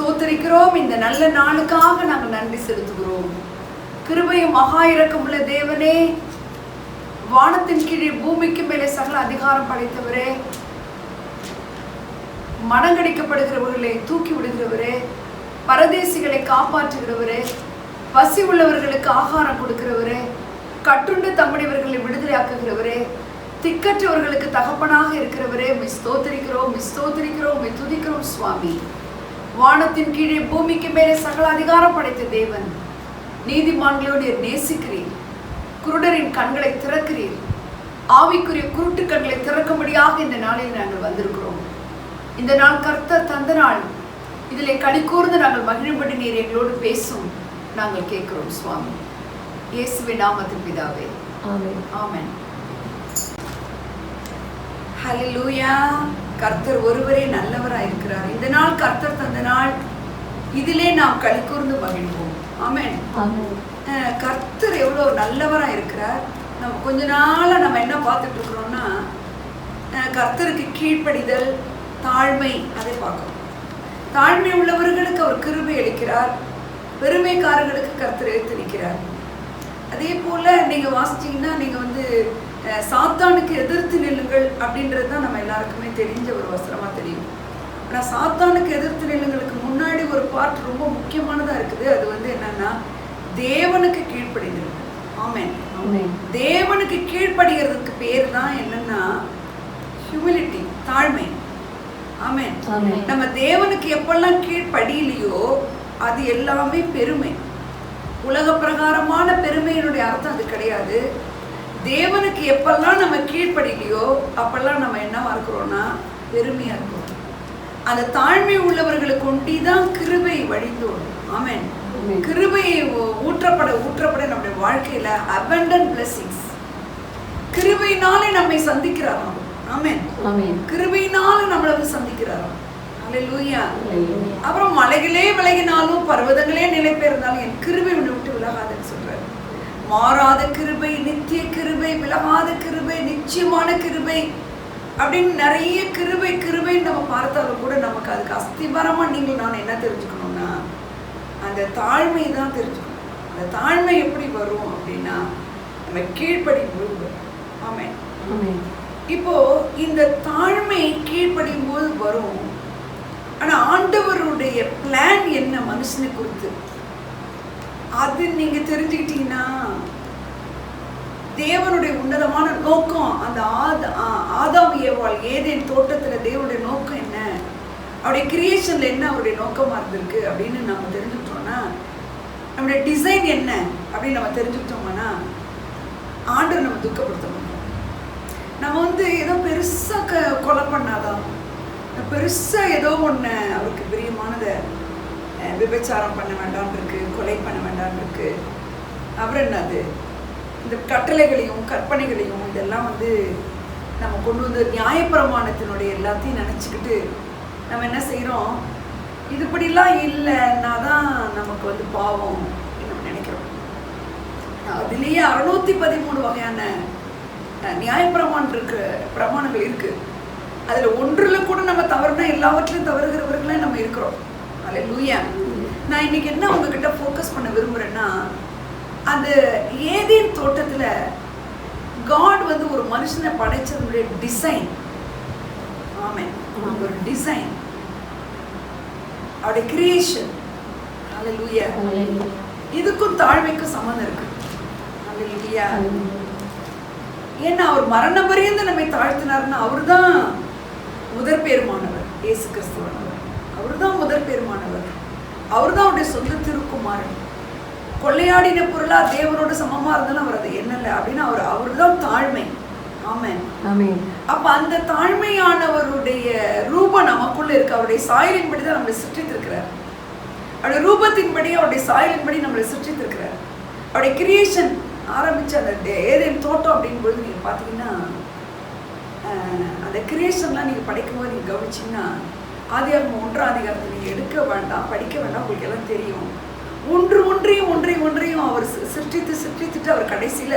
ஸ்தோத்திரிக்கிறோம். இந்த நல்ல நாளுக்காக நாங்கள் நன்றி செலுத்துகிறோம். கிருபையும் மகா இரக்கமுள்ள தேவனே, வானத்தின் கீழே பூமிக்கு மேலே சகல அதிகாரம் படைத்தவரே, மனங்கடிக்கப்படுகிறவர்களை தூக்கி விடுகிறவரே, பரதேசிகளை காப்பாற்றுகிறவரே, பசி உள்ளவர்களுக்கு ஆகாரம் கொடுக்கிறவரே, கட்டுண்டு தம்முடையவர்களை விடுதலையாக்குகிறவரே, திக்கற்றவர்களுக்கு தகப்பனாக இருக்கிறவரே, உம்மை ஸ்தோத்திரிக்கிறோம், உம்மை ஸ்தோத்திரிக்கிறோம், உம்மை துதிக்கிறோம் சுவாமி. வானத்தின் கீழே பூமிக்கு மேலே சகல அதிகாரம் படைத்த தேவன், நீதிமான்களோடு நீர் நேசிக்கிறீர். குருடரின் கண்களை திறக்கிறீர். ஆவிக்குரிய குருட்டு கண்களை திறக்கும்படியாக இந்த நாளில் நாங்கள் வந்திருக்கிறோம். இந்த நாள் கர்த்தர் தந்த நாள். இதில் கடிகூர்ந்து நாங்கள் மகிழும்படி நீர் எங்களோடு பேசும் நாங்கள் கேட்கிறோம் சுவாமி. இயேசுவின் நாமத்தில் பிதாவே, ஆமென். ஆமென். ஹல்லேலூயா. கர்த்தர் ஒருவரே நல்லவராய் இருக்கிறார். இந்த நாள் கர்த்தர் தந்த நாள். இதிலே நாம் கடிகூர்ந்து மகிழ்வோம். ஆமென். கர்த்தர் எவ்வளோ நல்லவராக இருக்கிறார். நம்ம கொஞ்ச நாளாக நம்ம என்ன பார்த்துட்டு இருக்கிறோம்னா, கர்த்தருக்கு கீழ்ப்படிதல், தாழ்மை, அதை பார்க்கணும். தாழ்மை உள்ளவர்களுக்கு அவர் கிருபை அளிக்கிறார், பெருமைக்காரர்களுக்கு கர்த்தர் எடுத்து நிற்கிறார். அதே போல் நீங்கள் வாசிச்சிங்கன்னா நீங்கள் சாத்தானுக்கு எதிர்த்து நில்லுங்கள் அப்படின்றது தான் நம்ம எல்லாருக்குமே தெரிஞ்ச ஒரு வசனமாக தெரியும். ஆனால் சாத்தானுக்கு எதிர்த்து நில்லுங்களுக்கு முன்னாடி ஒரு பார்ட் ரொம்ப முக்கியமானதாக இருக்குது. அது என்னன்னா, தேவனுக்கு கீழ்ப்படிதல். ஆமென். தேவனுக்கு கீழ்ப்படுகிறதுக்கு பேர் தான் என்னன்னா ஹியூமிலிட்டி, தாழ்மை. ஆமென். நம்ம தேவனுக்கு எப்பெல்லாம் கீழ்ப்படியிலையோ அது எல்லாமே பெருமை. உலக பிரகாரமான பெருமையினுடைய அர்த்தம் அது கிடையாது. தேவனுக்கு எப்பெல்லாம் நம்ம கீழ்ப்படியிலையோ அப்பெல்லாம் நம்ம என்னவா இருக்கிறோம்னா பெருமையா இருக்கிறோம். அந்த தாழ்மை உள்ளவர்களுக்கு ஒண்டிதான் கிருபை வழிந்தோடும். ஆமென். கிருபையை ஊற்றப்பட நம்முடைய வாழ்க்கையில abundant blessings. கிருபையினாலே நம்மை சந்திக்கிறாராம். ஆமென். கிருபையினால நம்மளை சந்திக்கிறாராம். ஹல்லேலூயா. அப்புறம் மலைகளே விலகினாலும் பர்வதங்களே நிலை பெயர்ந்தாலும் என் கிருபை உன்னை விட்டு விலகாதுன்னு சொல்றாரு. மாறாத கிருபை, நித்திய கிருபை, விலகாத கிருபை, நிச்சயமான கிருபை அப்படின்னு நிறைய கிருபைன்னு நம்ம பார்த்தாலும் கூட நமக்கு அதுக்கு அஸ்திபாரமா நீங்கள் நான் என்ன தெரிஞ்சுக்கணும்னா அந்த தாழ்மை தான் தெரிஞ்சுக்கணும். அந்த தாழ்மை எப்படி வரும் அப்படின்னா நம்ம கீழ்ப்படியும் போது. ஆமென். இப்போ இந்த தாழ்மை கீழ்ப்படியும் போது வரும். ஆனா ஆண்டவருடைய பிளான் என்ன மனுஷனை குறித்து அது நீங்க தெரிஞ்சுக்கிட்டீங்கன்னா, தேவனுடைய உன்னதமான நோக்கம், அந்த ஆதாம் ஏவாள் ஏதேன் தோட்டத்துல தேவனுடைய நோக்கம் என்ன, அவருடைய கிரியேஷன்ல என்ன அவருடைய நோக்கமா இருந்திருக்கு அப்படின்னு நம்ம தெரிஞ்சுக்கிட்டோம்னா, நம்முடைய டிசைன் என்ன அப்படின்னு நம்ம தெரிஞ்சுக்கிட்டோம்னா ஆண்டவர் நம்ம துக்கப்படுத்த முடியும். நம்ம ஏதோ பெருசா கொலை பண்ணாதான், பெருசா ஏதோ ஒண்ணு அவருக்கு பிரியமானதை விபச்சாரம் பண்ண வேண்டாம் இருக்கு, கொலை பண்ண வேண்டாம் இருக்கு. அப்புறம் என்னது இந்த கட்டளைகளையும் கற்பனைகளையும் இதெல்லாம் நம்ம கொண்டு நியாயப்பிரமாணத்தினுடைய எல்லாத்தையும் நினச்சிக்கிட்டு நம்ம என்ன செய்கிறோம், இதுபடிலாம் இல்லைன்னா தான் நமக்கு பாவம் நம்ம நினைக்கிறோம். அதுலேயே 613 வகையான பிரமாணங்கள் இருக்கு. அதில் ஒன்றில் கூட நம்ம தவறுனா எல்லாவற்றிலும் தவறுகிறவர்களே நம்ம இருக்கிறோம். ஹல்லேலூயா. நான் இன்னைக்கு என்ன உங்ககிட்ட ஃபோக்கஸ் பண்ண விரும்புகிறேன்னா, அந்த ஏதேன் தோட்டத்தில் காட் ஒரு மனுஷனை படைச்சதுடைய டிசைன். ஆமென். ஒரு டிசைன், அவருடைய கிரியேஷன். ஹல்லேலூயா. இதுக்கும் தாழ்மைக்கும் சம்மந்தம் இருக்கு. ஹல்லேலூயா. ஏன்னா அவர் மரண பரியந்த நம்மை தாழ்த்தினார்னா அவர் தான் முதற் பேருமானவர். இயேசு கிறிஸ்துவானவர் அவர் தான் முதற் பேருமானவர். அவர் தான் அவருடைய சொந்த திருக்குமாரன். கொள்ளையாடின பொருளா தேவனோட சமமா இருந்தாலும் அவர் அதை என்னல அப்படின்னு அவர் தான் தாழ்மை. ஆமென். அப்ப அந்த தாழ்மையானவருடைய ரூபம் நமக்குள்ள இருக்கு. அவருடைய சாயலின்படி தான் நம்மளை சிருஷ்டித்திருக்கிறார். அவருடைய ரூபத்தின்படி, அவருடைய சாயலின்படி நம்மளை சிருஷ்டித்திருக்கிறார். அவருடைய கிரியேஷன் ஆரம்பிச்சு அந்த ஏதேன் தோட்டம் அப்படின்போது நீங்க பாத்தீங்கன்னா, அந்த கிரியேஷன்லாம் நீங்க படிக்கும் போது நீங்க கவனிச்சீங்கன்னா, ஆதியாகமம் 1ஆம் அதிகாரத்தை நீங்க எடுக்க வேண்டாம், படிக்க வேண்டாம், உங்களுக்கு எல்லாம் தெரியும். ஒன்றையும் அவர் சிருஷ்டித்துட்டு அவர் கடைசியில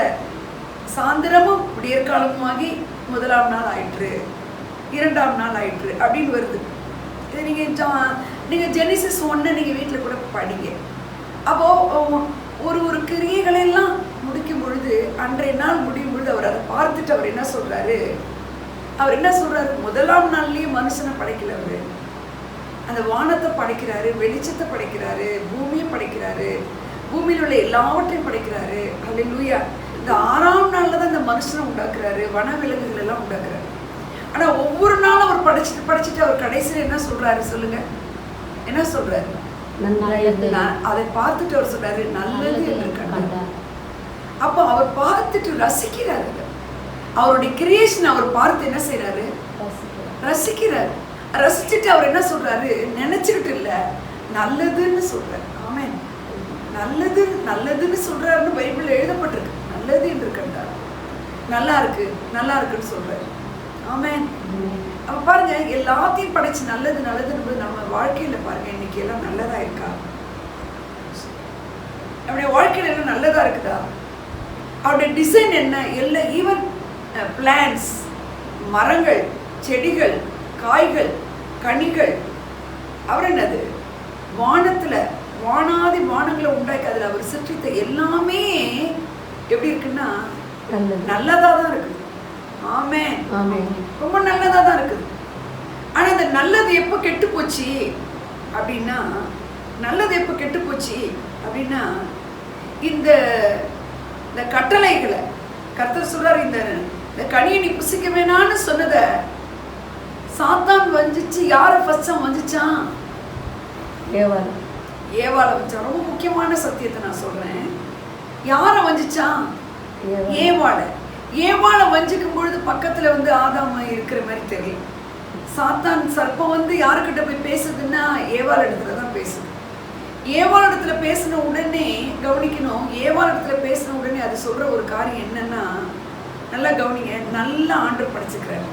சாயந்தரமும் விடியற்காலமாகி 1ஆம் நாள் ஆயிற்று, 2ஆம் நாள் ஆயிற்று அப்படின்னு வருது. இதை நீங்க நீங்கள் ஜெனிசிஸ் 1 நீங்கள் வீட்டில் கூட படிங்க. அப்போ ஒரு கிரியைகளெல்லாம் முடிக்கும் பொழுது, அன்றைய நாள் முடியும் பொழுது அவர் அதை பார்த்துட்டு அவர் என்ன சொல்றாரு, முதலாம் நாள்லயே மனுஷனை படைக்கல, அவரு அந்த வானத்தை படைக்கிறாரு, வெளிச்சத்தை படைக்கிறாரு, பூமியை படைக்கிறாரு, பூமியில் உள்ள எல்லாவற்றையும் படைக்கிறாரு. அல்லேலூயா. இந்த 6ஆம் நாள்ல தான் இந்த மனுஷனை உண்டாக்குறாரு, வனவிலங்குகள் எல்லாம் உண்டாக்குறாரு. ஆனா ஒவ்வொரு நாளும் அவர் படிச்சுட்டு அவர் கடைசியில் என்ன சொல்றாரு சொல்லுங்க, என்ன சொல்றாரு? அதை பார்த்துட்டு அவர் சொல்றாரு நல்லது என்று கண்டார். அப்ப அவர் பார்த்துட்டு ரசிக்கிறாரு. அவருடைய கிரியேஷன் அவர் பார்த்து என்ன செய்யறாரு? ரசிக்கிறாரு. ரசிச்சுட்டு அவர் என்ன சொல்றாரு? நினைச்சுக்கிட்டு இல்ல, நல்லதுன்னு சொல்றாரு. ஆமென். நல்லதுன்னு சொல்றாருன்னு பைபிள்ல எழுதப்பட்டிருக்கு. நல்லது என்று கண்டார், நல்லா இருக்குன்னு சொல்றாரு. ஆமென். அப்ப பாருங்க, எல்லாத்தையும் படைச்சு நல்லதுன்னு நம்ம வாழ்க்கையில பாருங்க, இன்னைக்கு எல்லாம் நல்லதா இருக்கா? நம்முடைய வாழ்க்கையில எல்லாம் நல்லதா இருக்குதா? அவருடைய டிசைன் என்ன? எல்லாம் ஈவன் பிளான்ஸ், மரங்கள், செடிகள், காய்கள், கனிகள், அவர் என்னது வானத்துல வானாதி வானங்களை உண்டாக்கி அதில் அவர் சிற்றித்த எல்லாமே எப்படி இருக்குன்னா நல்லதா தான் இருக்குது. ஆமென். ரொம்ப நல்லதா தான் இருக்குது. ஆனா அந்த நல்லது எப்போ கெட்டு போச்சு அப்படின்னா, அப்படின்னா இந்த கட்டளைகளை கர்த்தர் சொல்றாரு, இந்த கனியை நீ புசிக்க வேணான்னு சொன்னதை சாத்தான் வஞ்சிச்சு. யாரை ஃபர்ஸ்ட் வஞ்சிச்சான்? ஏவாளை வச்சான். ரொம்ப முக்கியமான சத்தியத்தை நான் சொல்றேன். யாரை வஞ்சிச்சான்? ஏவாளை வஞ்சிக்கும் பொழுது பக்கத்துல ஆதாம இருக்கிற மாதிரி தெரியும். சாத்தான் சர்ப்பம் யாருக்கிட்ட போய் பேசுதுன்னா ஏவாள் இடத்துல தான் பேசுது. ஏவாள் இடத்துல பேசின உடனே கவனிக்கணும். ஏவாள் இடத்துல பேசின உடனே அது சொல்ற ஒரு காரியம் என்னன்னா, நல்லா கவனிங்க, நல்ல ஆண்டவர் படைச்சுக்கிறார்.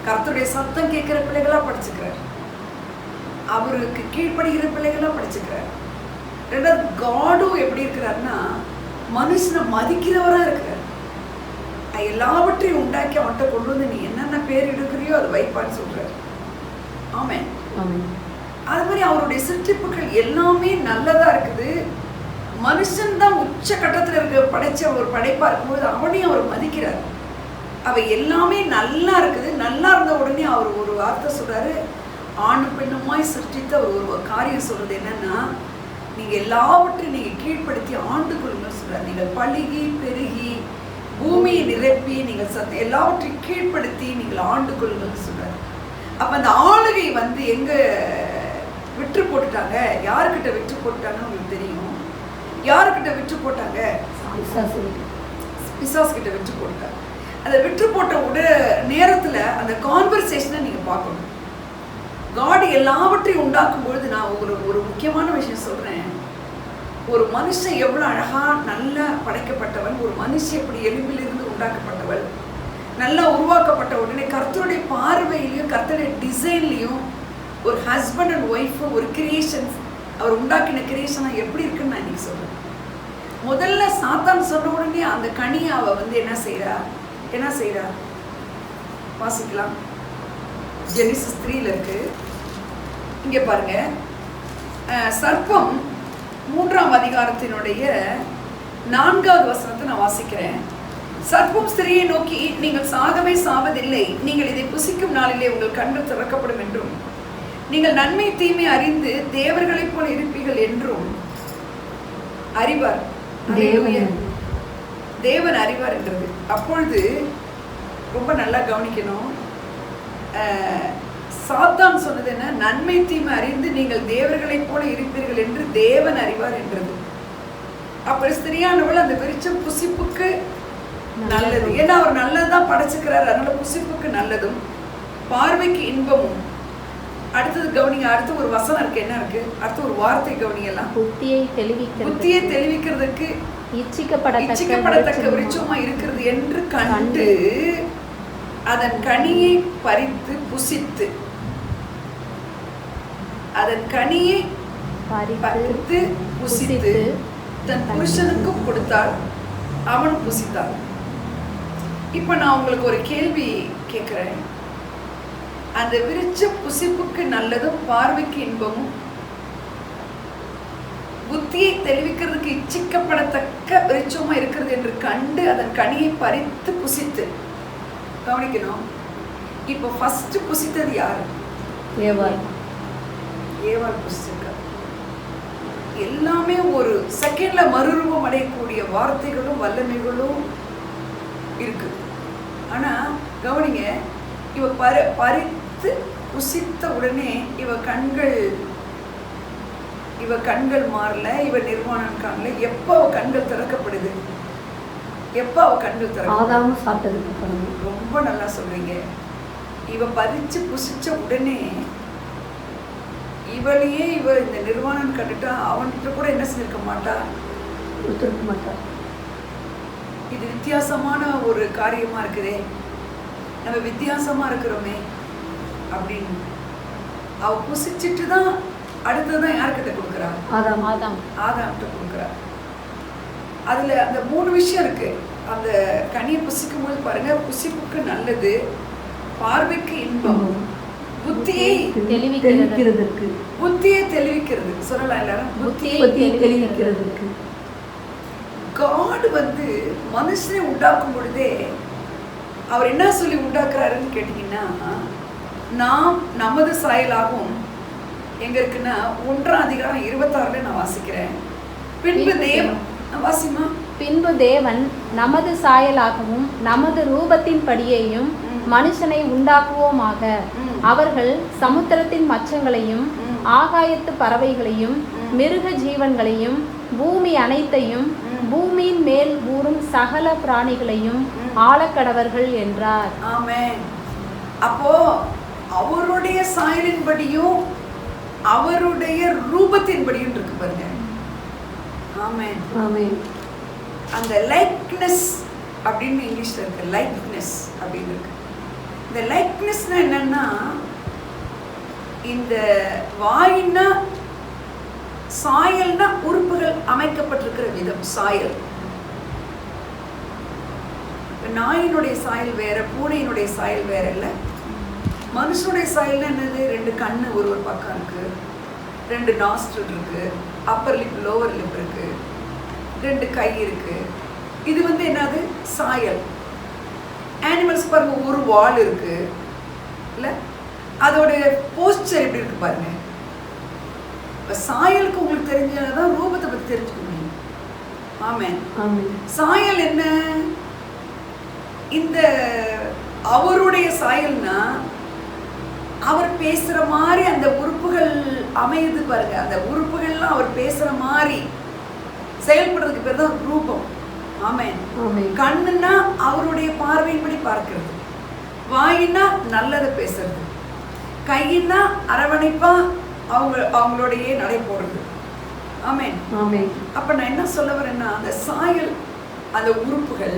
கர்த்தருடைய சத்தம் கேட்கிற பிள்ளைகளா படிச்சுக்கிறார். அவருக்கு கீழ்ப்படுகிற பிள்ளைகளா படிச்சுக்கிறார். ரெண்டாவது, காடும் எப்படி இருக்கிறாருன்னா மனுஷனை மதிக்கிறவரா இருக்கிறார். எல்லாவற்றையும் உண்டாக்கி அவன்கிட்ட கொண்டு வந்து நீ என்னென்ன பேர் எடுக்கிறியோ அதை வைப்பான்னு சொல்றாரு. ஆமென். அது மாதிரி அவருடைய சிற்றிப்புகள் எல்லாமே நல்லதா இருக்குது. மனுஷன் தான் உச்ச கட்டத்துல இருக்க படைச்ச ஒரு படைப்பா இருக்கும்போது அவனையும் அவர் மதிக்கிறார். அவ எல்லாமே நல்லா இருக்குது. நல்லா இருந்த உடனே அவர் ஒரு வார்த்தை சொல்றாரு, ஆணு பெண்ணுமாய் சிருஷ்டித்து அவர் ஒரு காரியம் சொல்றது என்னன்னா, நீங்க எல்லாவற்றையும் நீங்க கீழ்ப்படுத்தி ஆண்டு கொள்ளுங்கன்னு சொல்றாரு. நீங்கள் பழுகி பெருகி பூமியை நிரப்பி நீங்கள் எல்லாவற்றையும் கீழ்ப்படுத்தி நீங்கள் ஆண்டு கொள்ளுங்கன்னு சொல்றாரு. அப்ப அந்த ஆளுகை எங்க விற்று போட்டுட்டாங்க? யாருக்கிட்ட விற்று போட்டாங்கன்னு உங்களுக்கு தெரியும். யாருக்கிட்ட விற்று போட்டாங்க? பிசாசு கிட்ட விற்று போட்டாங்க. அதை விற்று போட்ட நேரத்துல அந்த கான்வர்சேஷனை நீங்க பார்க்கணும். காட் எல்லாவற்றையும் உண்டாக்கும் பொழுது நான் ஒரு முக்கியமான விஷயம் சொல்றேன். ஒரு மனுஷன் எவ்வளவு அழகா நல்லா படைக்கப்பட்டவன், ஒரு மனுஷன் எப்படி எலும்பிலிருந்து உண்டாக்கப்பட்டவள், நல்லா உருவாக்கப்பட்ட உடனே கர்த்தருடைய பார்வையிலையும் கர்த்தருடைய டிசைன்லையும் ஒரு ஹஸ்பண்ட் அண்ட் ஒய்ஃப், ஒரு கிரியேஷன், அவர் உண்டாக்கின கிரியேஷனா எப்படி இருக்குன்னு நான் இன்னைக்கு சொல்றேன். முதல்ல சாத்தான் சொன்ன உடனே அந்த கனியை அவ என்ன செய்யறா வாசிக்கலாம். ஜெனிசிஸ் 3ல இருக்கு. இங்க பாருங்க, சர்ப்பம் 3ஆம் அதிகாரத்தினுடைய 4வது வசனத்தை நான் வாசிக்கிறேன். சர்ப்பம் ஸ்திரியை நோக்கி, நீங்கள் சாகவே சாவதில்லை, நீங்கள் இதை புசிக்கும் நாளிலே உங்கள் கண்கள் திறக்கப்படும் என்றும் நீங்கள் நன்மை தீமை அறிந்து தேவர்களைப் போல இருப்பீர்கள் என்றும் அறிவார். தேவன் அறிவார் என்றது. அப்பொழுது ரொம்ப நல்லா கவனிக்கணும். சாத்தான் சொன்னது என்ன? நன்மை தீமை அறிந்து நீங்கள் தேவர்களைப் போல இருப்பீர்கள் என்று தேவன் அறிவார் என்றது. அப்ப ஸ்திரியானவள் அந்த விருட்சம் புசிப்புக்கு நல்லது, ஏன்னா அவர் நல்லதுதான் படைச்சுக்கிறார், அதனால புசிப்புக்கு நல்லதும் பார்வைக்கு இன்பமும். அடுத்தது கவனிங்க, அடுத்து ஒரு வசனம் இருக்கு. என்ன இருக்கு? அடுத்து ஒரு வார்த்தை கவனிங்கலாம். புத்தியை தெளிவிக்கிறதுக்கு இச்சிக்கப்படத்தக்க விருட்சமா இருக்கிறது என்று கண்டு அதன் கனியை பறித்து புசித்து, அதன் கனியை பறித்து புசித்து தன் புருஷனுக்கும் கொடுத்தாள், அவன் புசித்தான். இப்ப நான் உங்களுக்கு ஒரு கேள்வி கேட்கிறேன். அந்த விருட்ச புசிப்புக்கு நல்லதும் பார்வைக்கு இன்பமும் புத்தியை தெளிவிக்கிறதுக்கு இச்சிக்கப்படத்தக்க விருட்சமா இருக்கிறது என்று கண்டு அதன் கனியை பறித்து புசித்து. கவனிக்கணும், இப்போ ஃபர்ஸ்ட் புசித்தது யாரு? ஏவாள். ஏவாள் புசிச்சிருக்க. எல்லாமே ஒரு செகண்ட்ல மறுரூபம் அடையக்கூடிய வார்த்தைகளும் வல்லமைகளும் இருக்கு. ஆனா கவனிங்க, இவ பறித்து புசித்த உடனே இவ கண்கள் மாறல, இவ நிர்வாணம் காணல. எப்ப அவ கண்கள் திறக்கப்படுது? எப்ப அவ கண்கள் திறக்க? ரொம்ப நல்லா சொல்றீங்க. இவ பறிச்சு புசிச்ச உடனே இவளையே இந்த நிர்வாணம் கண்டுட்டா அவன்கிட்ட கூட என்ன செஞ்சிருக்க மாட்டா? இது வித்தியாசமான ஒரு காரியமா இருக்குதே, நம்ம வித்தியாசமா இருக்கிறோமே அப்படின்னு அவ புசிச்சுட்டு தான் அடுத்ததான் யார்கிட்ட கொடுக்குறா? ஆதாம்கிட்ட கொடுக்குறா. அதுல அந்த 3 விஷயம் இருக்கு. அந்த கனியை புசிக்கும் போது பாருங்க, புசிப்புக்கு நல்லது, பார்வைக்கு இன்பம், புத்தியை தெளிவிக்கிறது. சொல்லலாம் எல்லாரும், புத்தியை தெளிவிக்கிறதுக்கு. காட் மனுஷனை உண்டாக்கும் பொழுதே அவர் என்ன சொல்லி உண்டாக்குறாருன்னு கேட்டீங்கன்னா, நாம் நமது சாயலாகவும், எங்க இருக்குன்னா 1:26 நான் வாசிக்கிறேன். பின்பு தேவன் நமது சாயலாகவும் நமது ரூபத்தின் படியையும் மனுஷனை உண்டாக்குவோமாக. அவர்கள் சமுத்திரத்தின் மச்சங்களையும் ஆகாயத்து பறவைகளையும் மிருக ஜீவன்களையும் பூமி அனைத்தையும் பூமியின் மேல் ஊறும் சகல பிராணிகளையும் ஆளக்கடவர்கள் என்றார். ஆமென். அப்போ அவருடைய சாயலின்படியும் அவருடைய ரூபத்தின்படியும் இருக்கு பாருங்க. ஆமென். ஆமென். அந்த லைக்னஸ் அப்படின்னு இங்கிலீஷ்ல இருக்கு, லைக்னஸ் அப்படின்னு இருக்கு. இந்த லைக்னஸ்னா என்னன்னா, இந்த வாயின்னா சாயல்னா உறுப்புகள் அமைக்கப்பட்டிருக்கிற விதம். சாயல், நாயினுடைய சாயல் வேற, பூனையினுடைய சாயல் வேற இல்ல. மனுஷனுடைய சாயல்னா என்னது? 2 கண்ணு ஒரு பக்கம் இருக்கு, 2 நாஸ்ட்ரில் இருக்கு, அப்பர் லிப் லோவர் லிப் இருக்கு, 2 கை இருக்கு. இது என்னது? சாயல். அனிமல்ஸ் பாருங்க, ஒரு வால் இருக்கு இல்ல, அதோட போஸ்டர் எப்படி இருக்கு பாருங்க. சாயலுக்கு உங்களுக்கு தெரிஞ்சதான் ரூபத்தை பத்தி தெரிஞ்சுக்க முடியும். ஆமென். சாயல் என்ன? இந்த அவருடைய சாயல்னா அவர் பேசுற மாதிரி அந்த உறுப்புகள் அமையுது பாருங்க. அந்த உறுப்புகள்லாம் அவர் பேசுற மாதிரி செயல்படுறதுக்கு பேர் தான் ரூபம். ஆமென். கண்ணுன்னா அவருடைய பார்வையின்படி பார்க்கிறது, வாயினா நல்லதை பேசுறது, கையினா அரவணைப்பா அவங்களோடையே நடை போடுறது. ஆமென். அப்ப நான் என்ன சொல்ல வரேன்னா, அந்த சாயல், அந்த உறுப்புகள்,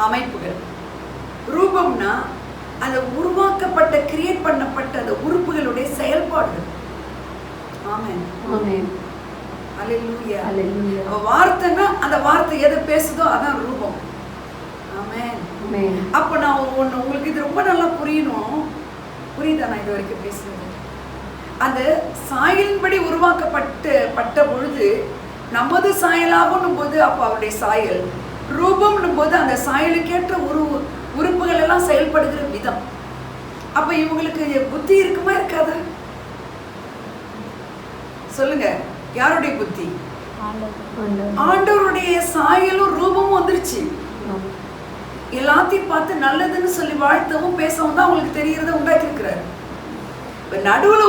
அமைப்புகள். ரூபம்னா அந்த உருவாக்கப்பட்ட, கிரியேட் பண்ணப்பட்ட அந்த உறுப்புகளுடைய செயல்பாடுகள். ஆமென். அல்லேலூயா. வார்த்தைனா அந்த வார்த்தை எதை பேசுதோ அதான் ரூபம். ஆமென். அப்ப நான் உங்களுக்கு இது ரொம்ப நல்லா புரியணும். புரியுதா நான் இது வரைக்கும் பேசுறது? அந்த சாயலின்படி உருவாக்கப்பட்ட பொழுது நமது சாயலாகும் போது அப்ப அவருடைய சாயல், ரூபம்னும் போது அந்த சாயலுக்கேற்ற உறுப்புகள் எல்லாம் செயல்படுகிற விதம். அப்ப இவங்களுக்கு புத்தி இருக்குமா இருக்காதா? சொல்லுங்க, யாருடைய புத்தி? ஆண்டவருடைய சாயலும் ரூபமும் வந்துருச்சு. எல்லாத்தையும் பார்த்து நல்லதுன்னு சொல்லி வாழ்த்தவும் பேசவும் தான் அவங்களுக்கு தெரியறத உண்டாக்கி இருக்கிறாரு. நடுவுல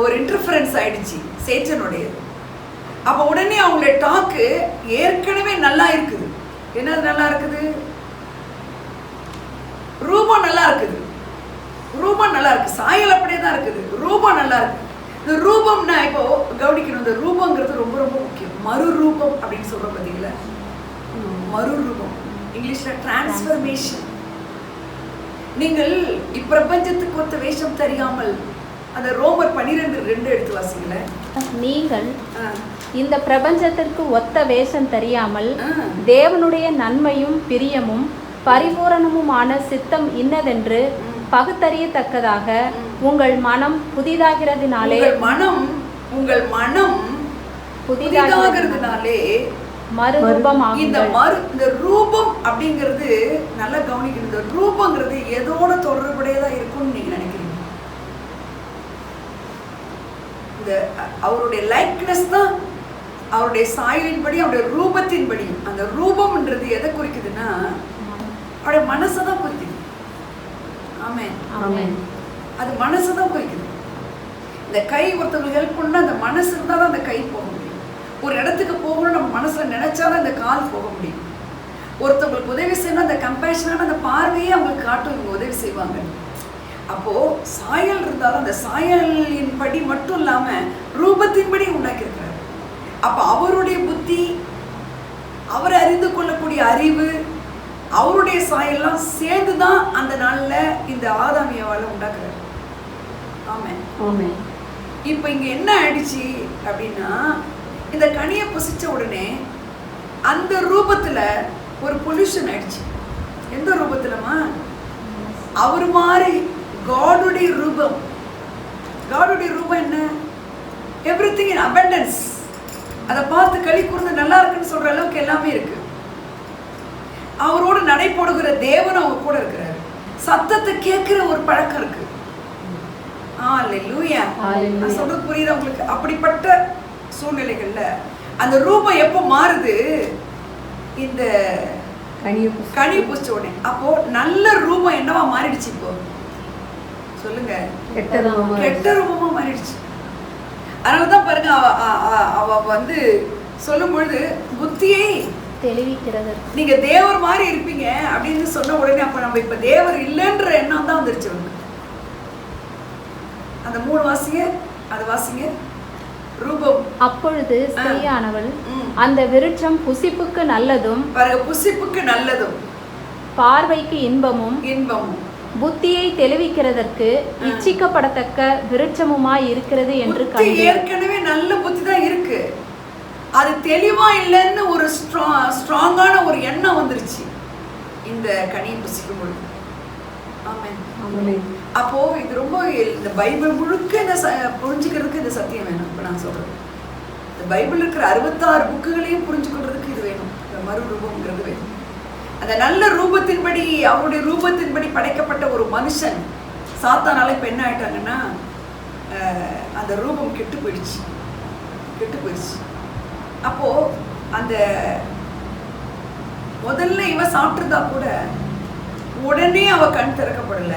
ஒரு இன்டர்ஃபரன்ஸ் ஆயிடுச்சு சேட்டனுடையது. அப்ப உடனே அவங்களுடைய டாக்கு ஏற்கனவே நல்லா இருக்குது. என்னது நல்லா இருக்குது? ரூபம் நல்லா இருக்குது. ரூபம் நல்லா இருக்கு, சாயல் அப்படியே தான் இருக்குது, ரூபம் நல்லா இருக்கு. இந்த ரூபம்னா இப்போ கவனிக்கணும், இந்த ரூபங்கிறது ரொம்ப ரொம்ப முக்கியம். மறுரூபம் அப்படின்னு சொல்றோம் பாத்தீங்களா? மறுரூபம், இங்கிலீஷ்ல டிரான்ஸ்ஃபர்மேஷன். நீங்கள் இப்பிரபஞ்சத்துக்கு ஒத்த வேஷம் தெரியாமல், அந்த ரோமர் 12:2 எடுத்து வாசிங்கள. நீங்கள் இந்த பிரபஞ்சத்திற்கு ஒத்த வேஷம் தெரியாமல் தேவனுடைய நன்மையும் பிரியமும் பரிபூரணமுமான சித்தம் இன்னதென்று பகுத்தறியத்தக்கதாக உங்கள் மனம் புதிதாகிறதுனாலே உங்கள் மனம் புதிதாகிறதுனாலே இந்த ரூபம் அப்படிங்கிறது நல்லா கவனிக்கணும். இந்த ரூபங்கிறது எதோட தொடர்புடையதா இருக்கும்னு நீங்க நினைக்கிறீங்க? இந்த அவருடைய லைக்னஸ் தான், அவருடைய சாயலின்படி, அவருடைய ரூபத்தின்படி. அந்த ரூபம்ன்றது எதை குறிக்குதுன்னா அவருடைய மனசை தான் குறிக்குது. ஆமென். அது மனசை தான் குறிக்குது. இந்த கை ஒருத்தவங்களுக்கு ஹெல்ப் பண்ணா அந்த மனசு இருந்தால் தான் அந்த கை போக முடியும். ஒரு இடத்துக்கு போகணும் நம்ம மனசுல நினைச்சாதான் அந்த கால் போக முடியும். ஒருத்தவங்களுக்கு உதவி செய்யணும், அந்த கம்பேஷனான அந்த பார்வையே அவங்களுக்கு காட்டும், இவங்க உதவி செய்வாங்க. அப்போ சாயல் இருந்தாலும் அந்த சாயலின் படி மட்டும் இல்லாம ரூபத்தின்படி உண்டாக்கியிருக்கிறார். அப்ப அவருடைய புத்தி, அவரை அறிந்து கொள்ளக்கூடிய அறிவு, அவருடைய சாயல்லாம் சேர்ந்துதான் அந்த நாள்ல இந்த ஆதாம் ஏவாளை உண்டாக்குறாரு. ஆமென். இப்ப இங்க என்ன ஆயிடுச்சு அப்படின்னா, இந்த கனியை புசிச்ச உடனே அந்த ரூபத்துல ஒரு பொல்யூஷன் ஆயிடுச்சு. எந்த ரூபத்துலமா? அவர் மாதிரி காடுடைய ரூபம். காடுடைய ரூபம் என்ன? எவ்ரிதிங் இன் அபண்டன்ஸ். அதை பார்த்து களி கூர்ந்து நல்லா இருக்குன்னு சொல்ற அளவுக்கு எல்லாமே இருக்கு. அவரோடு நடை போடுகிற தேவன் அவங்க கூட இருக்கிறாரு. சத்தத்தை கேட்கிற ஒரு பழக்கம் இருக்கு. ஹalleluya. நான் சொல்றது புரியுதா உங்களுக்கு? அப்படிப்பட்ட சூழ்நிலைகள்ல அந்த ரூபம் எப்போ மாறுது? இந்த கனி புசிச்ச உடனே. அப்போ நல்ல ரூபம் என்னவா மாறிடுச்சு? இப்போ சொல்லுங்க, கெட்ட ரூபமா மாறிடுச்சு. அதனாலதான் பாருங்க, அவ வந்து சொல்லும் பொழுது புத்தியை தெளிவிக்கிறது. நீங்க தேவர் மாதிரி இருப்பீங்க அப்படின்னு சொன்ன உடனே அப்ப நம்ம இப்ப தேவர் இல்லைன்ற எண்ணம் தான் வந்துருச்சு. அந்த 3 வாசிங்க, அது வாசிங்க. ரூபம். அப்பொழுது ஸ்திரீயானவள் அந்த விருட்சம் புசிப்புக்கு நல்லதும், புசிப்புக்கு நல்லதும், பார்வைக்கு இன்பமும், புத்தியை தெளிவிக்கிறதற்கு இச்சிக்கப்படத்தக்க விருட்சமுமாய் இருக்கிறது என்று கண்டு. ஏற்கனவே நல்ல புத்தி தான் இருக்கு, அது தெளிவா இல்லைன்னு ஒரு ஸ்ட்ராங்கான ஒரு எண்ணம் வந்துருச்சு இந்த கனியை புசிக்கும் பொழுது. ஆமென். அப்போ இது ரொம்ப இந்த பைபிள் முழுக்க புரிஞ்சுக்கிறதுக்கு இந்த சத்தியம் வேணும். இப்ப நான் சொல்றது, இந்த பைபிள் இருக்கிற 66 புக்குகளையும் புரிஞ்சுக்கிறதுக்கு இது வேணும். இந்த மறு ரூபம்ங்கிறது வேணும். அந்த நல்ல ரூபத்தின்படி, அவருடைய ரூபத்தின்படி படைக்கப்பட்ட ஒரு மனுஷன் சாத்தானால இப்ப என்ன ஆயிட்டாங்கன்னா, அந்த ரூபம் கெட்டு போயிடுச்சு. அப்போ அந்த முதல்ல இவ சாப்பிட்டுருந்தா கூட உடனே அவ கண் திறக்கப்படல.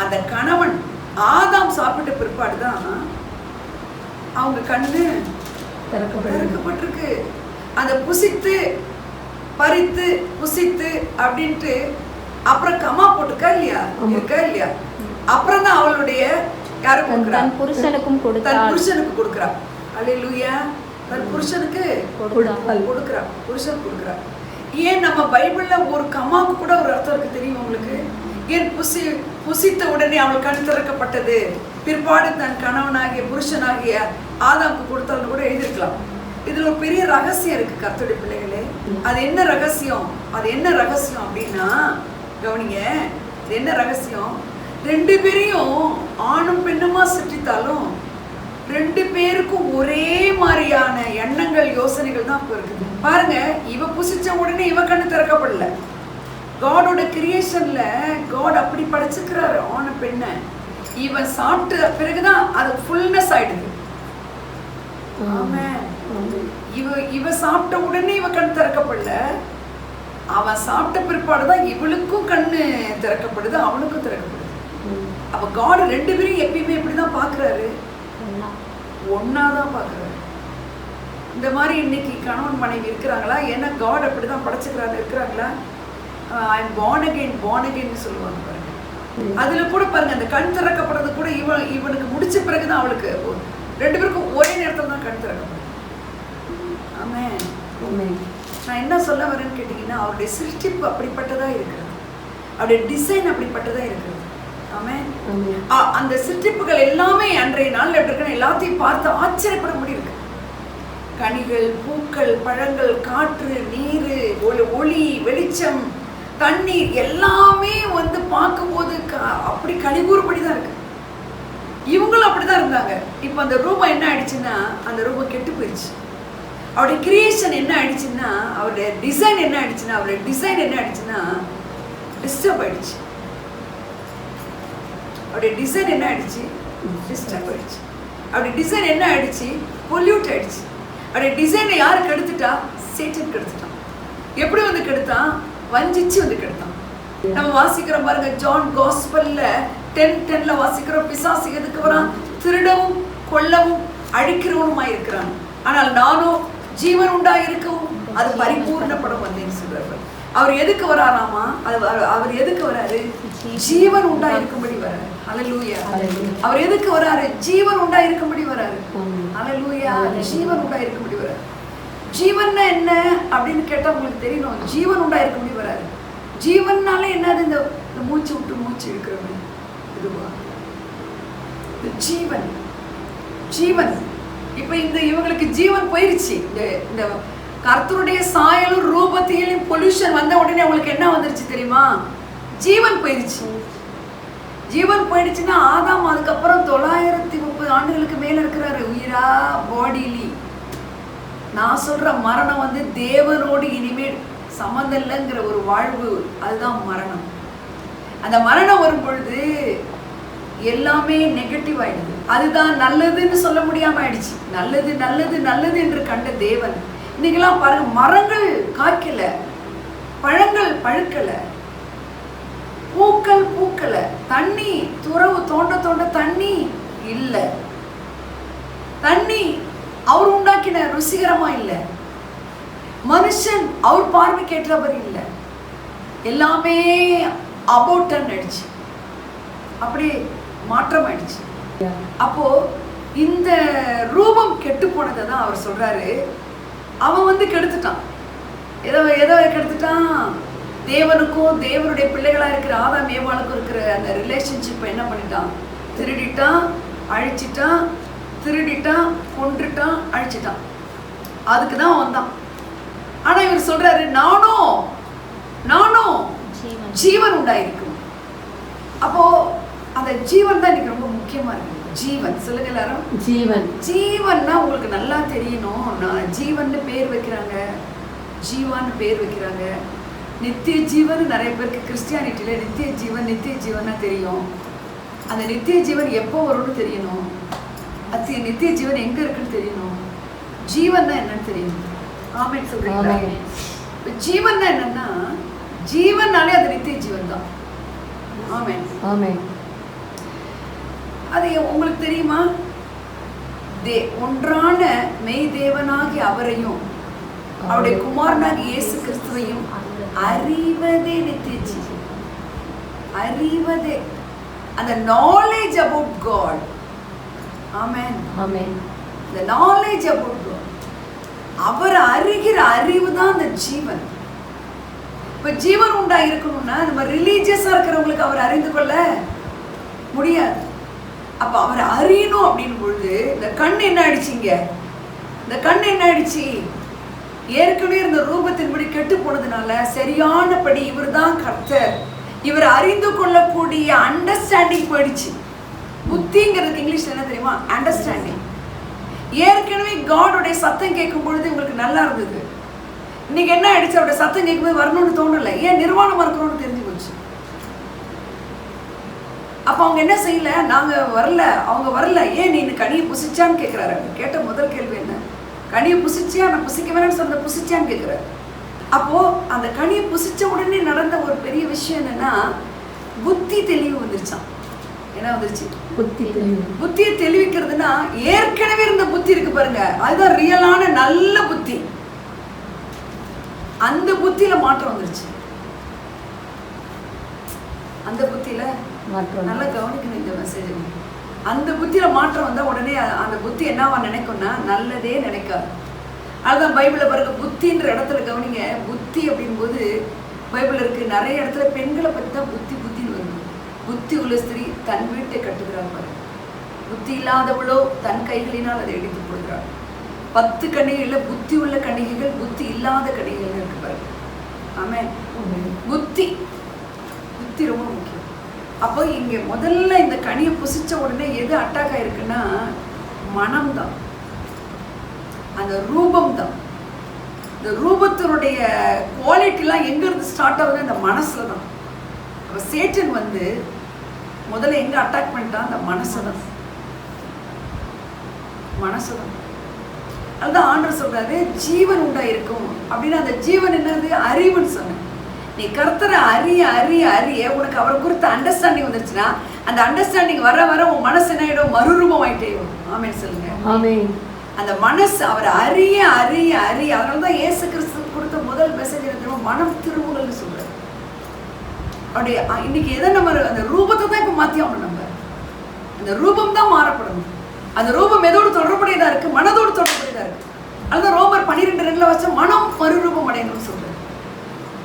அந்த கணவன் ஆதாம் சாப்பிட்ட பிற்பாடுதான் அவங்க கண்ணு திறக்கப்பட்டிருக்கு. அந்த புசித்து பறித்து புசித்து அப்படின்ட்டு அப்புறம் கமா போட்டுக்கா இல்லையா, இருக்கா? அப்புறம் தான் அவளுடைய யாரும் கொடுக்குறா, புருஷனுக்கும் கொடுக்குறா. அல்லேலூயா. தன் புருஷனுக்கு கொடுக்குறா, புருஷன் கொடுக்குறா. ஏன் நம்ம பைபிள்ல ஒரு கமாவுக்கு கூட ஒரு அர்த்தம் இருக்கு தெரியும் உங்களுக்கு? ஏன் புசித்த உடனே அவள் கண் திறக்கப்பட்டது, பிற்பாடு தன் கணவனாகிய புருஷனாகிய ஆதாமுக்கு கொடுத்தாலும் கூட எழுதிருக்கலாம். இதுல ஒரு பெரிய ரகசியம் இருக்கு கர்த்தருடைய பிள்ளைகளே. அது என்ன ரகசியம் அப்படின்னா, கவனிங்க, இது என்ன ரகசியம்? 2 பேரையும் ஆணும் பெண்ணுமா சிருஷ்டித்தாலும் 2 பேருக்கும் ஒரே மாதிரியான எண்ணங்கள், யோசனைகள் தான் இப்போ இருக்குது. பாருங்க, இவ புசிச்ச உடனே இவ கண்ணு திறக்கப்படல. காடோட கிரியேஷன்ல காட் அப்படி படைச்சுக்கிறாரு ஆணு பெண்ணை. இவன் சாப்பிட்ட பிறகுதான் அது ஃபுல்னஸ் ஆயிடுது. ஆமென். இவ சாப்பிட்ட உடனே இவ கண் திறக்கப்படல, அவன் சாப்பிட்ட பிற்பாடுதான் இவளுக்கும் கண்ணு திறக்கப்படுது, அவனுக்கும் திறக்கப்படுது. அப்ப காட் 2 பேரையும் எப்பயுமே எப்படிதான் பாக்குறாரு? ஒன்னாதான் பாக்குறாரு. இந்த மாதிரி இன்னைக்கு கணவன் மனைவி இருக்கிறாங்களா? ஏன்னா காட் அப்படிதான் படைச்சுக்கிறாங்க, இருக்கிறாங்களா? ஐ எம் born again சொல்லுவாங்க பாருங்க. அதுல கூட பாருங்க, அந்த கண் திறக்கப்படுறது கூட இவனுக்கு முடிச்ச பிறகுதான் அவளுக்கு 2 பேருக்கும் ஒரே நேரத்துல தான் கண் திறக்கப்படும். ஆமென். நான் என்ன சொல்ல வரேன்னு கேட்டீங்கன்னா, அவருடைய சிருஷ்டிப்பு அப்படிப்பட்டதா இருக்கிறது, அவருடைய டிசைன் அப்படிப்பட்டதா இருக்கிறது. ஆமென். அந்த சிருஷ்டிப்புகள் எல்லாமே அன்றைய நாள் எப்படி இருக்குன்னு எல்லாத்தையும் பார்த்து ஆச்சரியப்பட முடியிருக்கு. கனிகள், பூக்கள், பழங்கள், காற்று, நீர், ஒளி, வெளிச்சம், தண்ணீர் எல்லாமே வந்து பார்க்கும்போது அப்படி கழிவுறுபடி தான் இருக்கு. இவங்களும் அப்படிதான் இருந்தாங்க. இப்போ அந்த ரூபம் என்ன ஆயிடுச்சுன்னா, அந்த ரூபம் கெட்டு போயிடுச்சு. அவருடைய கிரியேஷன் என்ன ஆயிடுச்சுன்னா, அவருடைய டிசைன் என்ன ஆயிடுச்சுன்னா டிஸ்டர்ப் ஆயிடுச்சு. அவருடைய டிசைன் என்ன ஆயிடுச்சு? டிஸ்டர்ப் ஆயிடுச்சு. அவருடைய டிசைன் என்ன ஆயிடுச்சு? பொல்யூட் ஆயிடுச்சு. அவருடைய டிசைனை யாரு கெடுத்துட்டா? சேட்டன் கெடுத்துட்டான். எப்படி வந்து கெடுத்தான்? வஞ்சிச்சு வந்து கெடுத்தான். நம்ம வாசிக்கிறோம் பாருங்க, ஜான் காஸ்பல்ல 10:10 வாசிக்கிறோம், பிசாசு எதுக்கு வரான்? திருடவும் கொல்லவும் அழிக்கிறவனுமாய் இருக்கிறான், ஆனால் நானும் ஜீவன் உண்டாயிருக்கவும் அது பரிபூர்ணப்படும் வந்தேன்னு சொல்றாரு. அவர் எதுக்கு வராராமா? அவர் எதுக்கு வராரு? ஜீவன் உண்டாயிருக்கும்படி வராரு. ஹல்லேலூயா. அவர் எதுக்கு வராரு? ஜீவன் உண்டாயிருக்கும்படி வராரு. ஹல்லேலூயா. ஜீவன் உண்டாயிருக்கும்படி வராரு. ஜீவன்னா என்ன அப்படின்னு கேட்டா உங்களுக்கு தெரியணும். ஜீவன் உண்டாயிருக்கும்படி வராரு. ஜீவன்னால என்னது? இந்த மூச்சு விட்டு மூச்சு இருக்கிறவங்க இதுவா? ஜீவன் ஜீவன். இப்ப இவங்களுக்கு ஜீவன் போயிருச்சு. இந்த கர்த்தருடைய சாயலும் ரூபத்திலும் பொல்யூஷன் வந்த உடனே அவங்களுக்கு என்ன வந்துருச்சு தெரியுமா? ஜீவன் போயிருச்சு. ஜீவன் போயிடுச்சுன்னா ஆதாம் அதுக்கப்புறம் 930 ஆண்டுகளுக்கு மேல இருக்கிறாரு உயிரா, பாடிலி. நான் சொல்ற மரணம் வந்து தேவனோடு இனிமேல் சம்மந்தம் இல்லைங்கிற ஒரு வாழ்வு, அதுதான் மரணம். அந்த மரணம் வரும் பொழுது எல்லாமே நெகட்டிவ் ஆயிடுது. அதுதான் நல்லதுன்னு சொல்ல முடியாம ஆயிடுச்சு. நல்லது நல்லது நல்லது என்று கண்ட தேவன் இன்னைக்கெல்லாம் பாருங்க, மரங்கள் காய்க்கல, பழங்கள் பழுக்கல, பூக்கள் பூக்கல, தண்ணி துறவு தோண்ட தோண்ட தண்ணி இல்ல, தண்ணி அவர் உண்டாக்கின ருசிகரமா இல்ல, மனுஷன் அவர் பார்வைக்கு ஏற்றவர் இல்லை, எல்லாமே அபோட்டன் ஆயிடுச்சு, அப்படியே மாற்றம் ஆயிடுச்சு. அப்போ இந்த ரூபம் கெட்டு போனதை தான் அவர் சொல்றாரு. அவன் வந்து கெடுத்துட்டான். எதோ கெடுத்துட்டான். தேவனுக்கும் தேவனுடைய பிள்ளைகளா இருக்கிற ஆதாம் ஏவாளுக்கும் இருக்கிற அந்த ரிலேஷன்ஷிப்பை என்ன பண்ணிட்டான்? திருடிட்டான், அழிச்சிட்டான், திருடிட்டான், கொன்றுட்டான், அழிச்சிட்டான். அதுக்கு தான் வந்தான். ஆனா இவர் சொல்றாரு, நானும் ஜீவன் உண்டாயிருக்கும். அப்போ அந்த ஜீவன் தான் எனக்கு ரொம்ப முக்கியமா இருக்கு. ஜீவன் சொல்லுங்க எல்லாரும். ஜீவன்னா உங்களுக்கு நல்லா தெரியணும். நான் ஜீவன்னு பேர் வைக்கிறாங்க, ஜீவான்னு பேர் வைக்கிறாங்க. நித்திய ஜீவன் நிறைய பேருக்கு கிறிஸ்டியானிட்டியில நித்திய ஜீவன்னா தெரியும். அந்த நித்திய ஜீவன் எப்போ வரும்னு தெரியணும். அது நித்திய ஜீவன் எங்க இருக்குன்னு தெரியணும். ஜீவன் தான் என்னன்னு தெரியணும். ஆமென் சொல்றீங்களா? ஜீவன் தான் என்னன்னா, ஜீவன்னாலே அது நித்திய ஜீவன் தான். ஆமென். அது உங்களுக்கு தெரியுமா? ஒன்றான மெய் தேவனாகி அவரையும் அவருடைய குமாரனாகி இயேசு கிறிஸ்துவையும் அறிவதே நித்திய ஜீவன். அறிவதே அந்த knowledge about God. Amen. The knowledge about God. அவரை அறிகிற அறிவு தான் அந்த ஜீவன். இப்ப ஜீவன் உண்டா இருக்கணும்னா நம்ம ரிலீஜியஸா இருக்கிறவங்களுக்கு அவர் அறிந்து கொள்ள முடியாது. அப்ப அவரை அறியணும் அப்படின்னு பொழுது இந்த கண் என்ன ஆயிடுச்சுங்க? இந்த கண் என்ன ஆயிடுச்சு? ஏற்கனவே இருந்த ரூபத்தின்படி கெட்டு போனதுனால சரியானபடி இவர் தான் கர்த்தர், இவர் அறிந்து கொள்ளக்கூடிய அண்டர்ஸ்டாண்டிங் போயிடுச்சு. புத்திங்கிறதுக்கு இங்கிலீஷ்ல என்ன தெரியுமா? அண்டர்ஸ்டாண்டிங். ஏற்கனவே காடோடைய சத்தம் கேட்கும் பொழுது உங்களுக்கு நல்லா இருந்தது. இன்னைக்கு என்ன ஆயிடுச்சு? அவருடைய சத்தம் கேட்கும்போது வரணும்னு தோணல. ஏன்? நிர்வாணமா இருக்கணும்னு தெரிஞ்சு போச்சு. அப்ப அவங்க என்ன செய்யல? நாங்க வரல, அவங்க வரல. ஏன் நீ கனியை புசிச்சான்னு கேட்கிறாரு. கேட்ட முதல் கேள்வி என்ன? கனியை புசிச்சியா? நான் புசிக்க வேணும்னு சொன்ன புசிச்சான்னு கேட்கிறாரு. அப்போ அந்த கனியை புசிச்ச உடனே நடந்த ஒரு பெரிய விஷயம் என்னன்னா, புத்தி தெளிவு வந்துருச்சான். என்ன வந்துருச்சு? புத்தியை தெளிவிக்கிறதுனா ஏற்கனவே இருந்த புத்தி இருக்கு பாருங்க, அதுதான் ரியலான நல்ல புத்தி. அந்த புத்தியில மாற்றம் வந்துருச்சு. அந்த புத்தியில நல்லா கவனிக்கணும் இந்த மெசேஜ். அந்த புத்தியில மாற்றம் வந்தா உடனே அந்த புத்தி என்னவா நினைக்கும்னா நல்லதே நினைக்காது. அதுதான் பைபிள்ல பாருங்க, புத்தின்ற இடத்துல கவனிங்க. புத்தி அப்படின் போது பைபிள் இருக்கு நிறைய இடத்துல பெண்களை பத்தி தான் புத்தின்னு வருது. புத்தி உள்ள ஸ்திரீ தன் வீட்டை கட்டுகிறாள் பாருங்க. புத்தி இல்லாதவளோ தன் கைகளினால் அதை எடுத்து போடுகிறாள். 10 கன்னிகைகள்ல புத்தி உள்ள கன்னிகைகள், புத்தி இல்லாத கன்னிகைகள் இருக்கு பாருங்க. ஆமென். புத்தி புத்தி ரொம்ப முக்கியம். அப்போ இங்க முதல்ல இந்த கனியை புசிச்ச உடனே எது அட்டாக் ஆயிருக்குன்னா மனம்தான், அந்த ரூபம் தான். இந்த ரூபத்தினுடைய குவாலிட்டிலாம் எங்க இருந்து ஸ்டார்ட் ஆகுது? அந்த மனசுல தான். அப்ப சேட்டன் வந்து முதல்ல எங்க அட்டாக் பண்ணிட்டான்? அந்த மனசுதான், மனசுதான். அதுதான் ஆண்டவர் சொல்றாரு ஜீவன் உண்டாயிருக்கும் அப்படின்னு. அந்த ஜீவன் என்னது? அறிவுன்னு சொன்னேன். நீ கர்த்தரை அறிய அறிய அறிய உனக்கு அவரை குறித்த அண்டர்ஸ்டாண்டிங் வந்துருச்சுன்னா அந்த அண்டர்ஸ்டாண்டிங் வர வர உன் மனசு என்ன ஆயிடும்? மறுரூபம் ஆயிட்டே வரும். ஆமென் சொல்லுங்க. அந்த மனசு அவரை அறிய அறிய அறிய. அதனாலதான் இயேசு கிறிஸ்து கொடுத்த முதல் மெசேஜ் என்ன? மனம் திரும்புங்கள்னு சொல்றாரு. அப்படி இன்னைக்கு எதை நம்ம அந்த ரூபத்தை தான் இப்ப மாத்தி ஆகணும். நம்ம அந்த ரூபம் தான் மாறப்படணும். அந்த ரூபம் எதோடு தொடர்புடையதா இருக்கு? மனதோடு தொடர்புடையதா இருக்கு. அதுதான் ரோமர் 12:2 வச்ச மனம் மறுரூபம் அடையணும்னு சொல்றாரு.